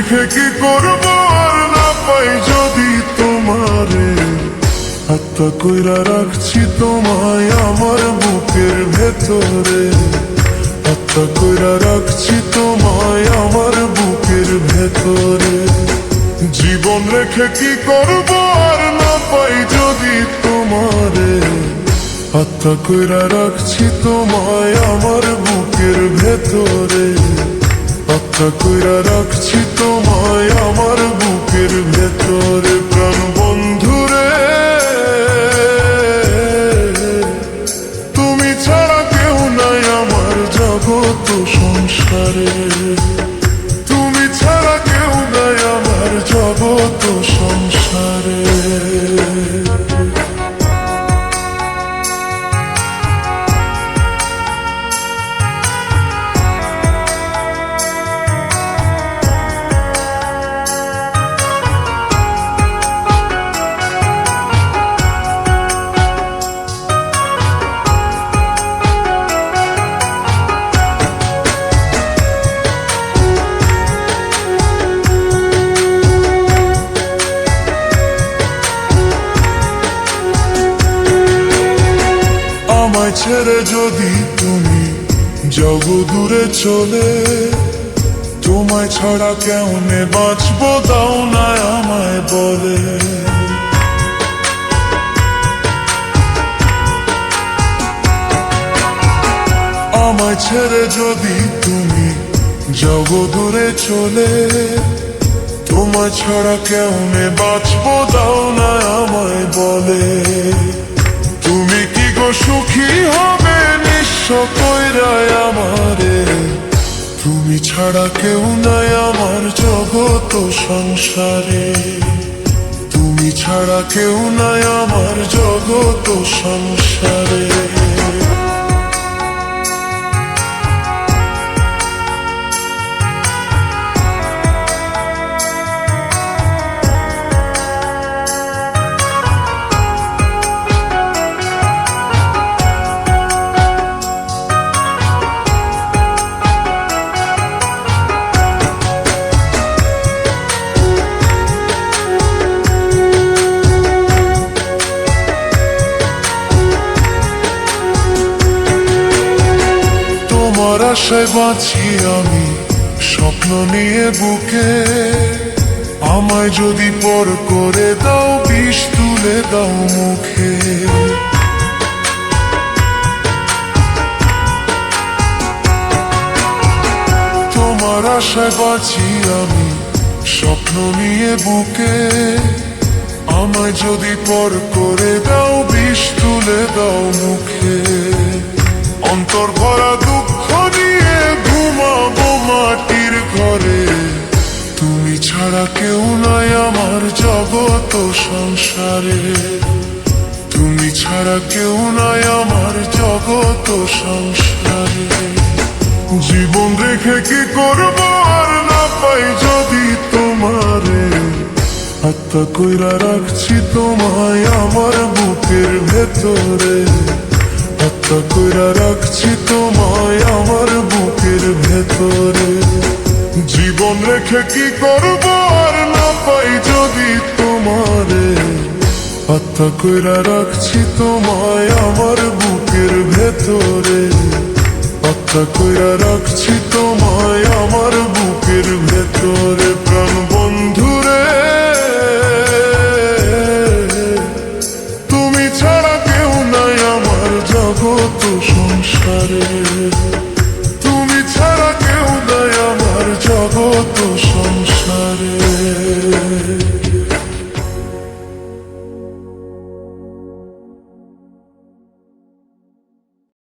রেখে কি করব আর না পাই যদি তোমারে, আত্মা কইরা রাখছি তোমায় আমার বুকের ভেতরে, আত্মা কইরা রাখছি তোমায় আমার বুকের ভেতরে। জীবন রেখে কি করব আর না পাই যদি তোমারে, আত্মা কইরা রাখছি তোমায় আমার বুকের ভেতরে, আত্মা কইরা রাখছি তোমায় আমার বুকের ভেতরে। প্রাণ বন্ধুরে তুমি ছাড়া কেউ নাই আমার জগৎ সংসারে, তুমি ছাড়া কেউ নাই আমার জগৎ সংসারে। আমায় ছেড়ে যদি তুমি যাও দূরে চলে, তোমায় ছাড়া কেমনে বাঁচবো দাও না আমায় বলে। আমায় ছেড়ে যদি তুমি যাও দূরে চলে, তোমায় ছাড়া কেমনে বাঁচবো দাও না আমায় বলে। তুমি কি গো সুখী হবে নিঃস্ব কইরায় আমারে, তুমি ছাড়া কেউ নাই আমার জগৎ সংসারে, তুমি ছাড়া কেউ নাই আমার জগৎ সংসারে। তোমার আশায় বাঁচি আমি স্বপ্ন নিয়ে বুকে, আমায় যদি পর করে দাও বিষ তুলে দাও মুখে। তোমার আশায় বাঁচি আমি স্বপ্ন নিয়ে বুকে, আমায় যদি পর করে দাও বিষ তুলে দাও মুখে। অন্তর ভরা দুঃখ নিয়ে ঘুমাবো মাটির ঘরে, তুমি ছাড়া কেউ নাই আমার জগৎ সংসারে, তুমি ছাড়া কেউ নাই আমার জগৎ সংসারে। জীবন রেখে কি করব আর না পাই যদি তোমারে, আত্মা কইরা রাখছি তোমায় আমার বুকের ভেতরে, আত্মা কইরা রাখছি তোমায় আমার বুকের ভেতরে। জীবন রেখে কি করব আর না পাই যদি তোমারে, আত্মা কইরা রাখছি তোমায় আমার বুকের ভেতরে, আত্মা কইরা রাখছি তোমায় আমার বুকের ভেতরে। প্রাণ বন্ধুরে তুমি ছাড়া কেউ নাই আমার জগৎ সংসারে, তুমি ছাড়া কেউ নাই আমার জগৎ সংসারে।